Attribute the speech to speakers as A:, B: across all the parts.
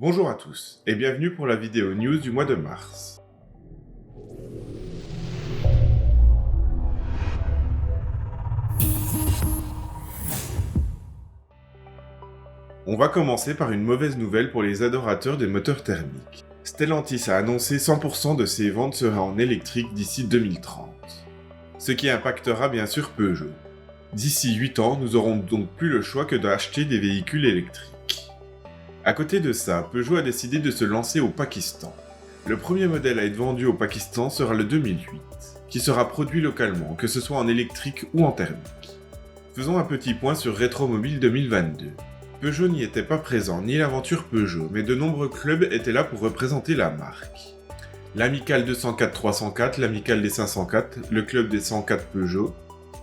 A: Bonjour à tous et bienvenue pour la vidéo news du mois de mars. On va commencer par une mauvaise nouvelle pour les adorateurs des moteurs thermiques. Stellantis a annoncé 100% de ses ventes seraient en électrique d'ici 2030. Ce qui impactera bien sûr Peugeot. D'ici 8 ans, nous aurons donc plus le choix que d'acheter des véhicules électriques. À côté de ça, Peugeot a décidé de se lancer au Pakistan. Le premier modèle à être vendu au Pakistan sera le 2008, qui sera produit localement, que ce soit en électrique ou en thermique. Faisons un petit point sur Rétromobile 2022. Peugeot n'y était pas présent, ni l'aventure Peugeot, mais de nombreux clubs étaient là pour représenter la marque. L'Amicale 204-304, l'Amicale des 504, le club des 104 Peugeot,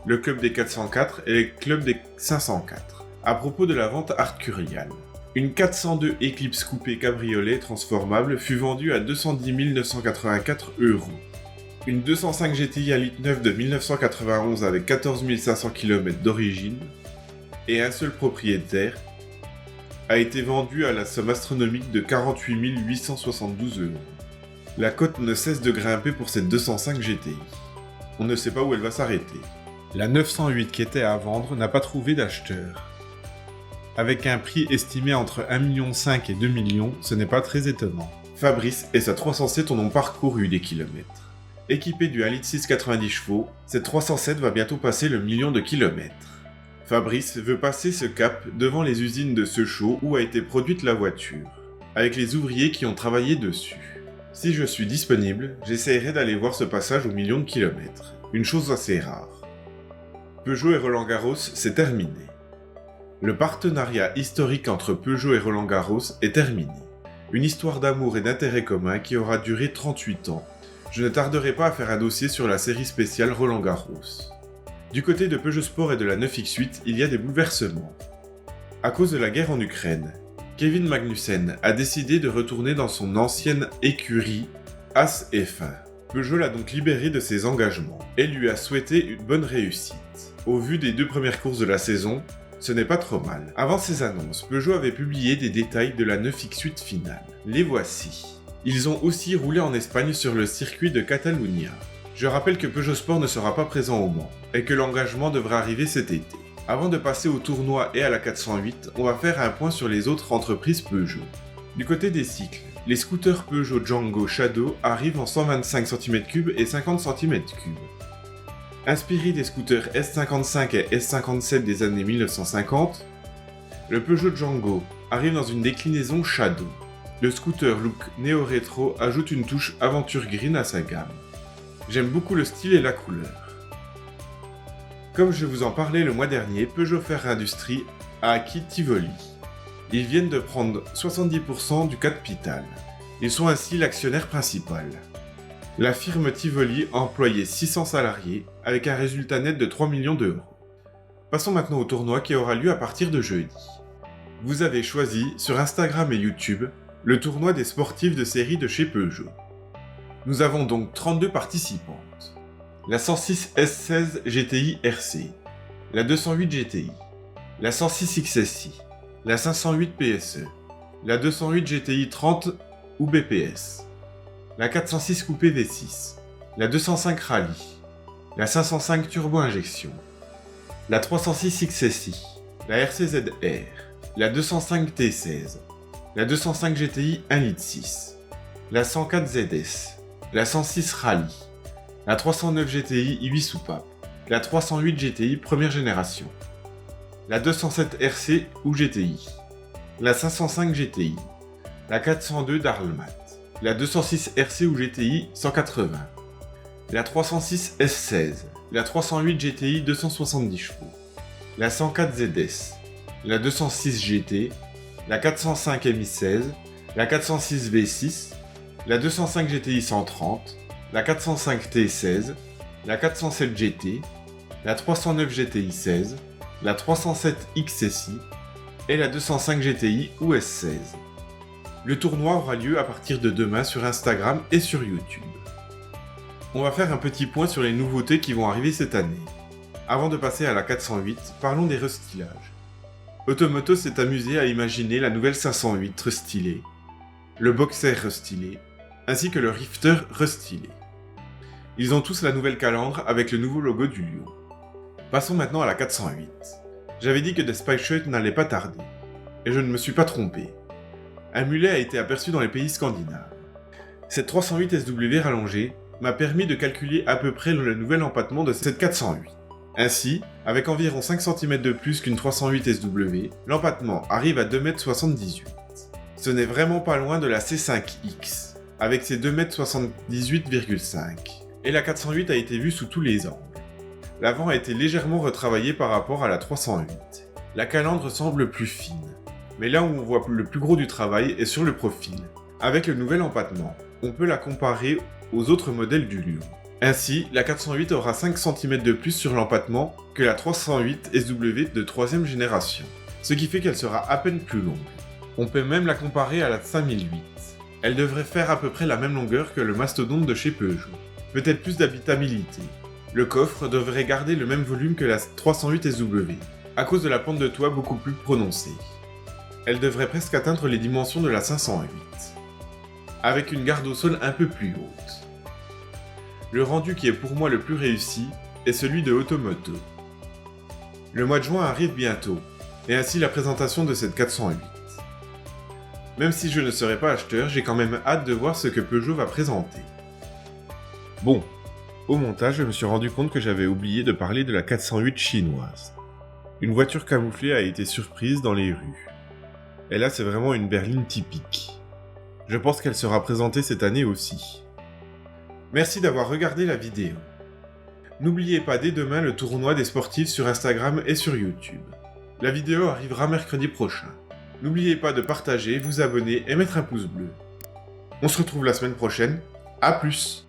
A: le club des 404 et le club des 504. À propos de la vente arcuriale. Une 402 Eclipse coupé cabriolet transformable fut vendue à 210 984 €. Une 205 GTI 1.9 de 1991 avec 14 500 km d'origine et un seul propriétaire a été vendue à la somme astronomique de 48 872 €. La cote ne cesse de grimper pour cette 205 GTI. On ne sait pas où elle va s'arrêter. La 908 qui était à vendre n'a pas trouvé d'acheteur. Avec un prix estimé entre 1,5 million et 2 millions, ce n'est pas très étonnant. Fabrice et sa 307 en ont parcouru des kilomètres. Équipée du 1,6 litre 90 chevaux, cette 307 va bientôt passer le million de kilomètres. Fabrice veut passer ce cap devant les usines de Sochaux où a été produite la voiture, avec les ouvriers qui ont travaillé dessus. Si je suis disponible, j'essaierai d'aller voir ce passage au million de kilomètres, une chose assez rare. Peugeot et Roland-Garros, c'est terminé. Le partenariat historique entre Peugeot et Roland-Garros est terminé. Une histoire d'amour et d'intérêt commun qui aura duré 38 ans. Je ne tarderai pas à faire un dossier sur la série spéciale Roland-Garros. Du côté de Peugeot Sport et de la 9X8, il y a des bouleversements. À cause de la guerre en Ukraine, Kevin Magnussen a décidé de retourner dans son ancienne écurie As F1. Peugeot l'a donc libéré de ses engagements et lui a souhaité une bonne réussite. Au vu des 2 premières courses de la saison, ce n'est pas trop mal. Avant ces annonces, Peugeot avait publié des détails de la 9X8 finale. Les voici. Ils ont aussi roulé en Espagne sur le circuit de Catalunya. Je rappelle que Peugeot Sport ne sera pas présent au Mans, et que l'engagement devrait arriver cet été. Avant de passer au tournoi et à la 408, on va faire un point sur les autres entreprises Peugeot. Du côté des cycles, les scooters Peugeot Django Shadow arrivent en 125 cm3 et 50 cm3. Inspiré des scooters S55 et S57 des années 1950, le Peugeot Django arrive dans une déclinaison Shadow. Le scooter look néo-rétro ajoute une touche aventure green à sa gamme. J'aime beaucoup le style et la couleur. Comme je vous en parlais le mois dernier, Peugeot Fer Industrie a acquis Tivoli. Ils viennent de prendre 70% du capital. Ils sont ainsi l'actionnaire principal. La firme Tivoli a employé 600 salariés avec un résultat net de 3 millions d'euros. Passons maintenant au tournoi qui aura lieu à partir de jeudi. Vous avez choisi, sur Instagram et YouTube, le tournoi des sportifs de série de chez Peugeot. Nous avons donc 32 participantes. La 106 S16 GTI RC, la 208 GTI, la 106 XSI, la 508 PSE, la 208 GTI 30 ou BPS, la 406 Coupé V6, la 205 Rallye, la 505 Turbo Injection, la 306 XSI, la RCZR, la 205 T16, la 205 GTI 1,6 litre, la 104 ZS, la 106 Rallye, la 309 GTI 8 soupapes, la 308 GTI première génération, la 207 RC ou GTI, la 505 GTI, la 402 Darlmat, la 206 RC ou GTI 180, la 306 S16, la 308 GTI 270 chevaux, la 104 ZS, la 206 GT, la 405 MI16, la 406 V6, la 205 GTI 130, la 405 T16, la 407 GT, la 309 GTI 16, la 307 XSI et la 205 GTI ou S16. Le tournoi aura lieu à partir de demain sur Instagram et sur YouTube. On va faire un petit point sur les nouveautés qui vont arriver cette année. Avant de passer à la 408, parlons des restylages. Automoto s'est amusé à imaginer la nouvelle 508 restylée, le Boxer restylé, ainsi que le Rifter restylé. Ils ont tous la nouvelle calandre avec le nouveau logo du lion. Passons maintenant à la 408. J'avais dit que des Spy Shirts n'allaient pas tarder, et je ne me suis pas trompé. Un mulet a été aperçu dans les pays scandinaves. Cette 308 SW rallongée m'a permis de calculer à peu près le nouvel empattement de cette 408. Ainsi, avec environ 5 cm de plus qu'une 308 SW, l'empattement arrive à 2,78 m. Ce n'est vraiment pas loin de la C5X, avec ses 2,78,5 m. Et la 408 a été vue sous tous les angles. L'avant a été légèrement retravaillé par rapport à la 308. La calandre semble plus fine, mais là où on voit le plus gros du travail est sur le profil. Avec le nouvel empattement, on peut la comparer aux autres modèles du lion. Ainsi, la 408 aura 5 cm de plus sur l'empattement que la 308 SW de 3ème génération, ce qui fait qu'elle sera à peine plus longue. On peut même la comparer à la 5008. Elle devrait faire à peu près la même longueur que le mastodonte de chez Peugeot. Peut-être plus d'habitabilité. Le coffre devrait garder le même volume que la 308 SW, à cause de la pente de toit beaucoup plus prononcée. Elle devrait presque atteindre les dimensions de la 508, avec une garde au sol un peu plus haute. Le rendu qui est pour moi le plus réussi est celui de Automoto. Le mois de juin arrive bientôt, et ainsi la présentation de cette 408. Même si je ne serai pas acheteur, j'ai quand même hâte de voir ce que Peugeot va présenter. Bon, au montage, je me suis rendu compte que j'avais oublié de parler de la 408 chinoise. Une voiture camouflée a été surprise dans les rues. Et là, c'est vraiment une berline typique. Je pense qu'elle sera présentée cette année aussi. Merci d'avoir regardé la vidéo. N'oubliez pas dès demain le tournoi des sportifs sur Instagram et sur YouTube. La vidéo arrivera mercredi prochain. N'oubliez pas de partager, vous abonner et mettre un pouce bleu. On se retrouve la semaine prochaine. À plus!